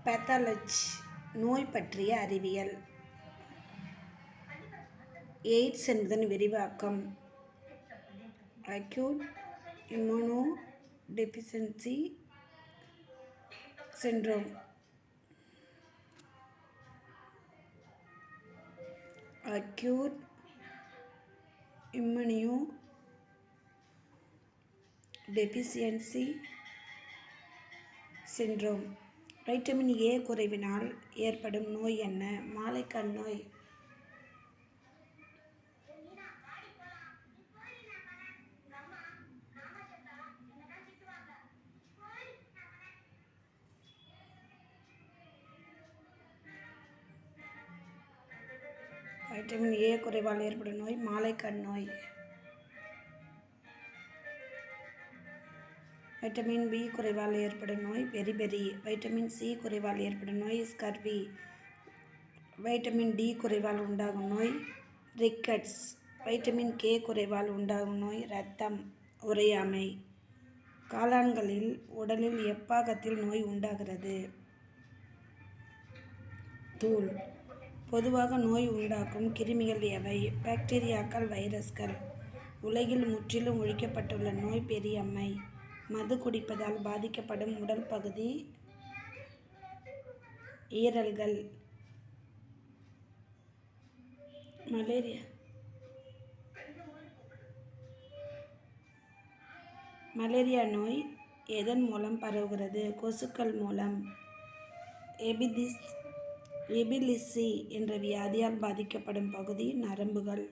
Pathology நோய் பற்றிய அறிவியல். எய்ட்ஸ் என்பதன் விரிவாக்கம் acute immunodeficiency syndrome. Acute immunodeficiency syndrome. Vitamin A குறைவினால் ஏற்படும் நோய் என்ன? மாலைக்கண் நோய். வைட்டமின் ஏ குறைவால் ஏற்படும் நோய் மாலைக்கண் நோய். வைட்டமின் பி குறைவால் ஏற்படும் நோய் பெரிபெரி. வைட்டமின் சி குறைவால் ஏற்படும் நோய் ஸ்கர்வி. வைட்டமின் டி குறைவால் உண்டாகும் நோய் ரிக்கெட்ஸ். வைட்டமின் கே குறைவால் உண்டாகும் நோய் இரத்தம் உறையாமை. காளான்களில் உடலில் எப்பாகத்தில் நோய் உண்டாகிறது? தூள். பொதுவாக நோய் உண்டாக்கும் கிருமிகள் எவை? பாக்டீரியாக்கள், வைரஸ்கள். உலகில் முற்றிலும் ஒழிக்கப்பட்டுள்ள நோய் பெரியம்மை. மது குடிப்பதால் பாதிக்கப்படும் உடல் பகுதி ஈரல்கள். மலேரியா நோய் எதன் மூலம் பரவுகிறது? கொசுக்கள் மூலம். எபிலிசி என்ற வியாதியால் பாதிக்கப்படும் பகுதி நரம்புகள்.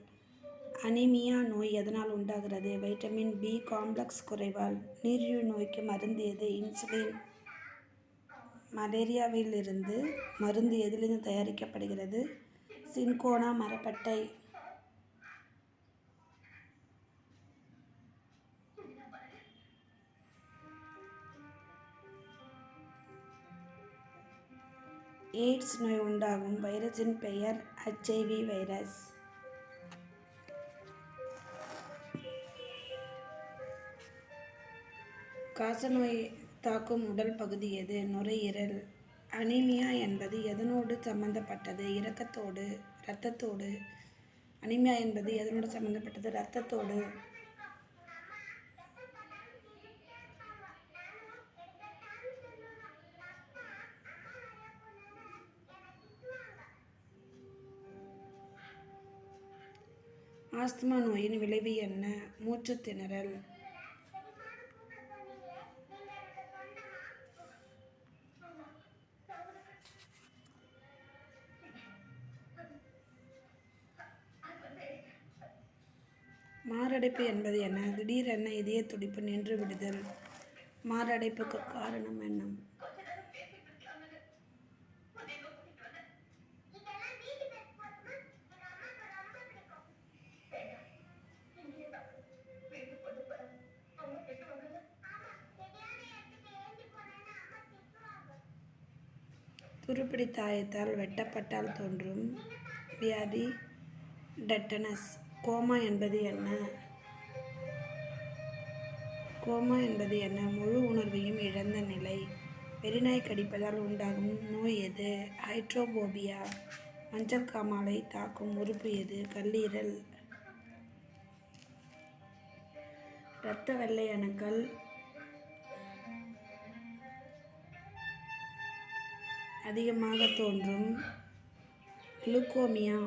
அனீமியா நோய் எதனால் உண்டாகிறது? வைட்டமின் பி காம்ப்ளெக்ஸ் குறைவால். நீரிழிவு நோய்க்கு மருந்து எது? இன்சுலின். மலேரியாவிலிருந்து மருந்து எதிலிருந்து தயாரிக்கப்படுகிறது? சின்கோனா மரப்பட்டை. எய்ட்ஸ் நோய் உண்டாகும் வைரஸின் பெயர் HIV வைரஸ். காசநோய் தாக்கும் உடல் பகுதி எது? நுரையீரல். அனீமியா என்பது எதனோடு சம்பந்தப்பட்டது? இரத்தத்தோடு. அனீமியா என்பது எதனோடு சம்பந்தப்பட்டது? இரத்தத்தோடு. ஆஸ்துமா நோயின் விளைவு என்ன? மூச்சுத் திணறல். மாரடைப்பு என்பது என்ன? திடீரென இதய துடிப்பு நின்று விடுதல். மாரடைப்புக்கு காரணம் என்ன? துருப்பிடி தாயத்தால் வெட்டப்பட்டால் தோன்றும் வியாதி டெட்டனஸ். கோமா என்பது என்ன? முழு உணர்வையும் இழந்த நிலை. வெறிநாய் கடிப்பதால் உண்டாகும் நோய் எது? ஹைட்ரோபோபியா. மஞ்சள் காமாலை தாக்கும் உறுப்பு எது? கல்லீரல். இரத்த வெள்ளை அணுக்கள் அதிகமாக தோன்றும் லுக்கேமியா.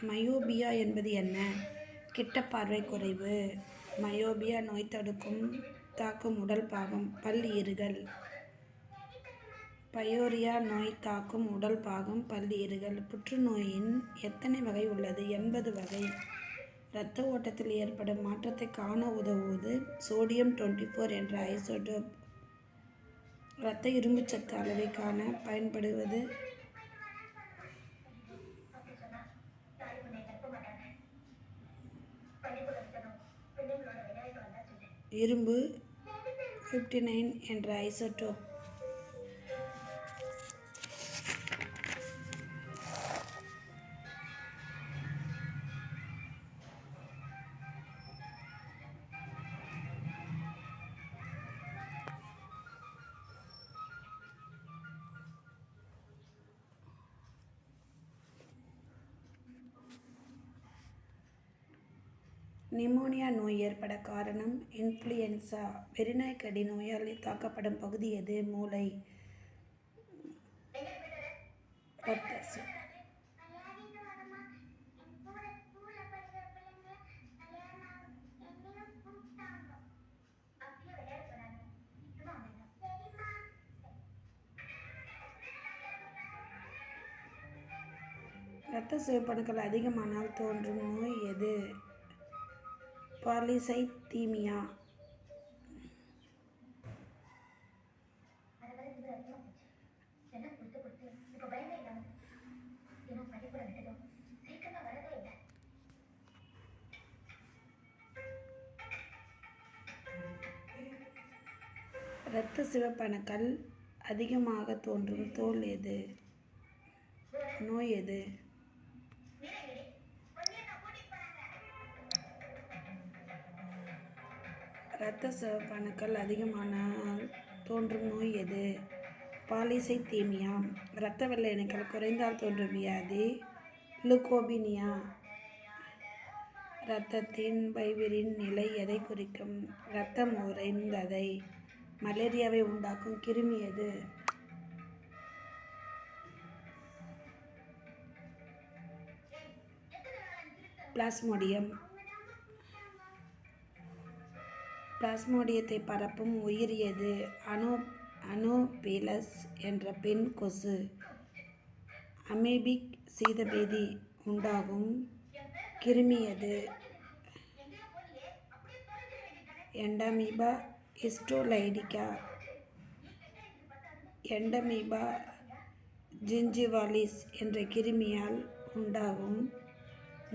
மயோபியா என்பது என்ன? கிட்ட பார்வை குறைவு. மயோபியா நோய் தாக்கும் உடல் பாகம் பல் ஈறுகள். பயோரியா நோய் தாக்கும் உடல் பாகம் பல் ஈறுகள். புற்றுநோயின் எத்தனை வகை உள்ளது? 80 வகை. இரத்த ஓட்டத்தில் ஏற்படும் மாற்றத்தை காண உதவுவது சோடியம் 24 என்ற ஐசோடோப். இரத்த இரும்புச்சத்து அளவை காண பயன்படுவது இரும்பு 59 என்ற ஐசோடோப். நிமோனியா நோய் ஏற்பட காரணம் இன்ஃப்ளூயன்சா. வெறிநாய் கடி நோயால் தாக்கப்படும் பகுதி எது? மூளை. இரத்த இரத்த சிவப்பணுக்கள் அதிகமானால் தோன்றும் நோய் எது? பாலிசைத்தீமியா. இரத்த சிவப்பணுக்கள் அதிகமாக தோன்றும் தோல் எது? நோய் எது? இரத்த சிவப்பணுக்கள் அதிகமானால் தோன்றும் நோய் எது? பாலிசைத்தீமியா. இரத்த வெள்ளை அணுக்கள் குறைந்தால் தோன்றும் வியாதி லுகோபீனியா. இரத்தத்தின் பைவிரின் நிலை எதை குறிக்கும்? இரத்தம் உறைந்ததை. மலேரியாவை உண்டாக்கும் கிருமி எது? பிளாஸ்மோடியம். பிளாஸ்மோடியத்தை பரப்பும் உயிர் எது? அனோபிலஸ் என்ற பெண் கொசு. அமீபிக் சீதபேதி உண்டாகும் கிருமி எது? எண்டமீபா ஹிஸ்டோலைடிகா. எண்டமீபா ஜிஞ்சிவாலிஸ் என்ற கிருமியால் உண்டாகும்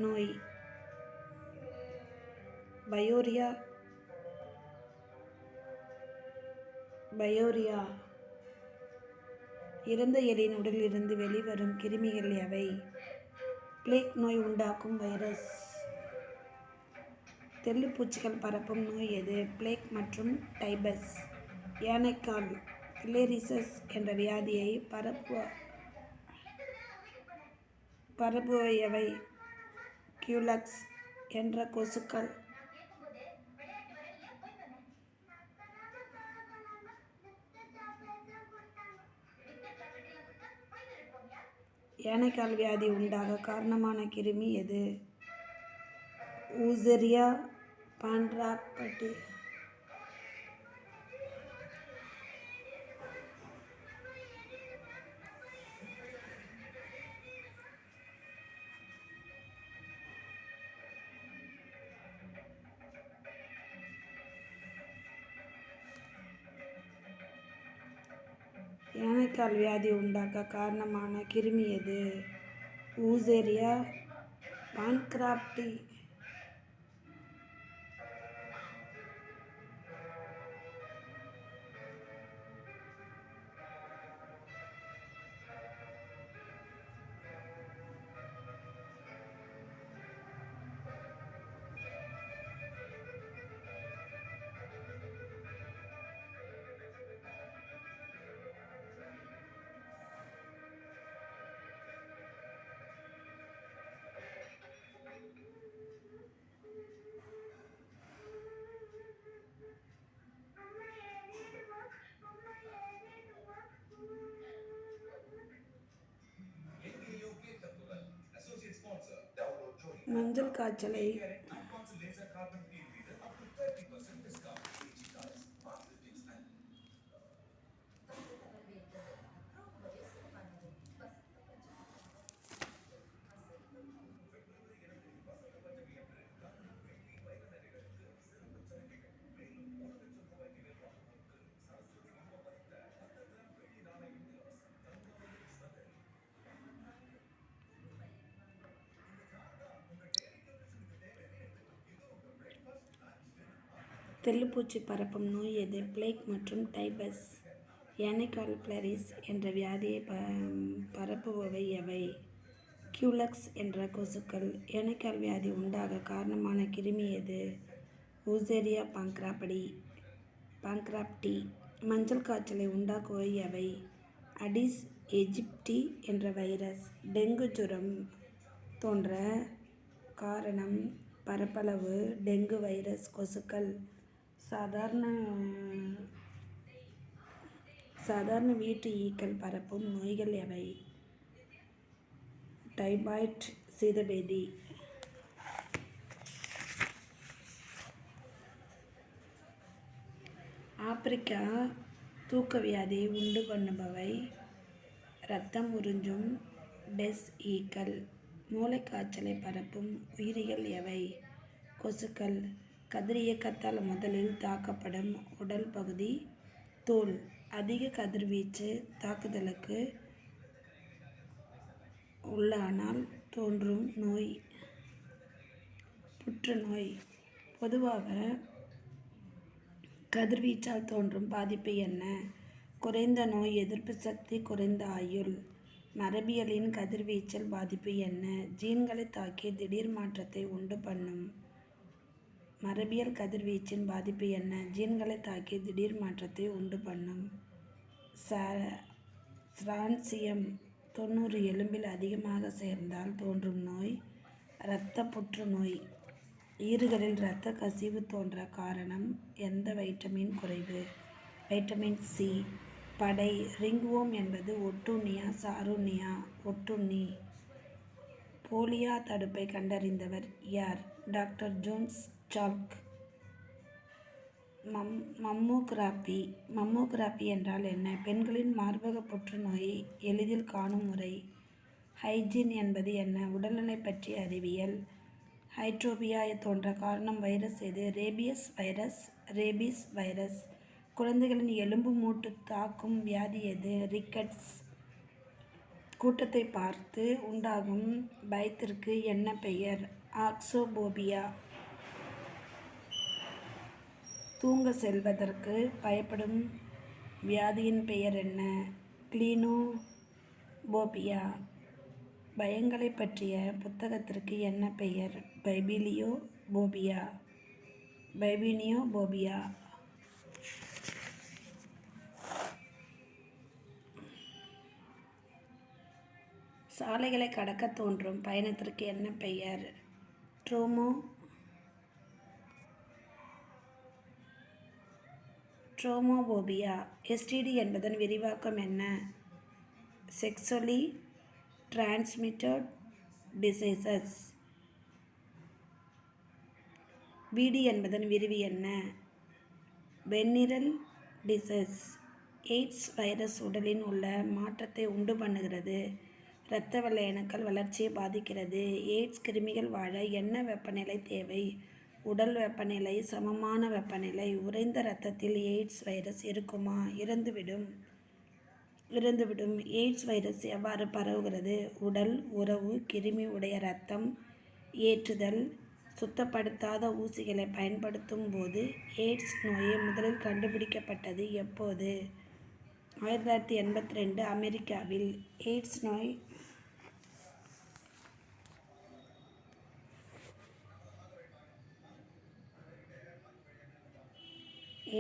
நோய் பயோரியா. இறந்த எலியின் உடலிலிருந்து வெளிவரும் கிருமிகள் எவை? பிளேக் நோய் உண்டாக்கும் வைரஸ். தெள்ளுப்பூச்சிகள் பரப்பும் நோய் எது? பிளேக் மற்றும் டைபஸ். யானைக்கால் ஃபிலேரியாசிஸ் என்ற வியாதியை பரப்புபவை கியூலக்ஸ் என்ற கொசுக்கள். யானைக்கால் வியாதி உண்டாக காரணமான கிருமி எது? ஊசெரியா பான்ட்ராக்பட்டி. யானைக்கால் வியாதி உண்டாக்க காரணமான கிருமி எது? ஊசெரியா பான்கிராப்டி. மஞ்சள் காய்ச்சலை தெள்ளுப்பூச்சி பரப்பும் நோய் எது? பிளேக் மற்றும் டைபஸ். யானைக்கால் ஃபிலேரியாசிஸ் என்ற வியாதியை பரப்புபவை எவை? கியூலக்ஸ் என்ற கொசுக்கள். யானைக்கால் வியாதி உண்டாக காரணமான கிருமி எது? ஊசெரியா பான்கிராப்டி. மஞ்சள் காய்ச்சலை உண்டாக்குபவை எவை? அடிஸ் எஜிப்டி என்ற வைரஸ். டெங்கு ஜுரம் தோன்ற காரணம் பரப்பளவு. டெங்கு வைரஸ் கொசுக்கள். சாதாரண வீட்டு ஈக்கள் பரப்பும் நோய்கள் எவை? டைபாய்ட், சீதபேதி. ஆப்பிரிக்கா தூக்க வியாதியை உண்டு பண்ணுபவை. இரத்தம் உறிஞ்சும் டெஸ் ஈக்கள். மூளைக்காய்ச்சலை பரப்பும் உயிரிகள் எவை? கொசுக்கள். கதிரியக்கத்தால் முதலில் தாக்கப்படும் உடல் பகுதி தோல். அதிக கதிர்வீச்சு தாக்குதலுக்கு உள்ளானால் தோன்றும் நோய் புற்றுநோய். பொதுவாக கதிர்வீச்சால் தோன்றும் பாதிப்பு என்ன? குறைந்த நோய் எதிர்ப்பு சக்தி, குறைந்த ஆயுள். மரபியலின் கதிர்வீச்சல் பாதிப்பு என்ன? ஜீன்களை தாக்கி திடீர் மாற்றத்தை உண்டு பண்ணும். மரபியல் கதிர்வீச்சின் பாதிப்பு என்ன? ஜீன்களை தாக்கி திடீர் மாற்றத்தை உண்டு பண்ணும். ஸ்ட்ரான்சியம் 90 எலும்பில் அதிகமாக சேர்ந்தால் தோன்றும் நோய் இரத்த புற்றுநோய். ஈறுகளில் இரத்த கசிவு தோன்ற காரணம் எந்த வைட்டமின் குறைவு? Vitamin C. படை. ரிங்வோம் என்பது ஒட்டுண்ணியா சாருண்ணியா? ஒட்டுண்ணி. போலியோ தடுப்பை கண்டறிந்தவர் யார்? Doctor Jones Salk. மம்மோகிராபி என்றால் என்ன? பெண்களின் மார்பக புற்றுநோயை எளிதில் காணும் முறை. ஹைஜீன் என்பது என்ன? உடல்நலை பற்றிய அறிவியல். ஹைட்ரோபியா தோன்ற காரணம் வைரஸ் எது? Rabies virus. குழந்தைகளின் எலும்பு மூட்டு தாக்கும் வியாதி எது? ரிக்கெட்ஸ். கூட்டத்தை பார்த்து உண்டாகும் பயத்திற்கு என்ன பெயர்? ஆக்சோபோபியா. தூங்க செல்வதற்கு பயப்படும் வியாதியின் பெயர் என்ன? கிளினோபோபியா. பயங்களை பற்றிய புத்தகத்திற்கு என்ன பெயர்? பைபினியோபோபியா. சாலைகளை கடக்க தோன்றும் பயணத்திற்கு என்ன பெயர்? ட்ரோமோபோபியா. எஸ்டிடி என்பதன் விரிவாக்கம் என்ன? Sexually transmitted diseases. விடி என்பதன் விரிவு என்ன? வெனிரல் டிசீஸ். எய்ட்ஸ் வைரஸ் உடலின் உள்ள மாற்றத்தை உண்டு பண்ணுகிறது. இரத்த வெள்ளை அணுக்கள் வளர்ச்சியை பாதிக்கிறது. எய்ட்ஸ் கிருமிகள் வாழ என்ன வெப்பநிலை தேவை? உடல் வெப்பநிலை சமமான வெப்பநிலை. உறைந்த இரத்தத்தில் எய்ட்ஸ் வைரஸ் இருக்குமா? இறந்துவிடும். எய்ட்ஸ் வைரஸ் எவ்வாறு பரவுகிறது? உடல் உறவு, கிருமி உடைய இரத்தம் ஏற்றுதல். சுத்தப்படுத்தாத ஊசிகளை பயன்படுத்தும் போது. எய்ட்ஸ் நோயை முதலில் கண்டுபிடிக்கப்பட்டது எப்போது? 1982 அமெரிக்காவில்.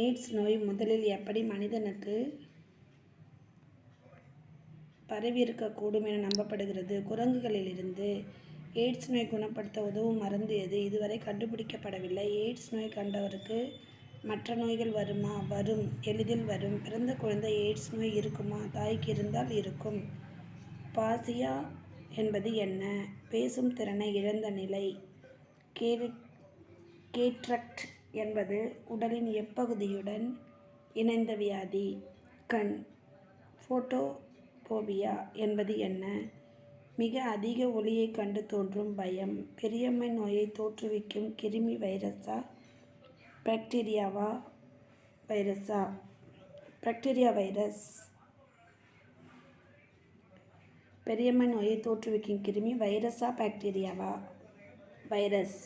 எய்ட்ஸ் நோய் முதலில் எப்படி மனிதனுக்கு பரவியிருக்கக்கூடும் என நம்பப்படுகிறது. குரங்குகளிலிருந்து எய்ட்ஸ் நோய் குணப்படுத்த உதவும் மருந்து எது? இதுவரை கண்டுபிடிக்கப்படவில்லை. எய்ட்ஸ் நோய் கண்டவருக்கு மற்ற நோய்கள் வருமா? வரும், எளிதில் வரும். பிறந்த குழந்தை எய்ட்ஸ் நோய் இருக்குமா? தாய்க்கு இருந்தால் இருக்கும். பாசியா என்பது என்ன? பேசும் திறனை இழந்த நிலை. கேட்ரக்ட் என்பது உடலின் எப்பகுதியுடன் இணைந்த வியாதி? கண். போட்டோபோபியா என்பது என்ன? மிக அதிக ஒளியை கண்டு தோன்றும் பயம். பெரியம்மை நோயை தோற்றுவிக்கும் கிருமி வைரஸா பாக்டீரியா வைரஸ். பெரியம்மை நோயை தோற்றுவிக்கும் கிருமி வைரஸா பாக்டீரியாவா? வைரஸ்.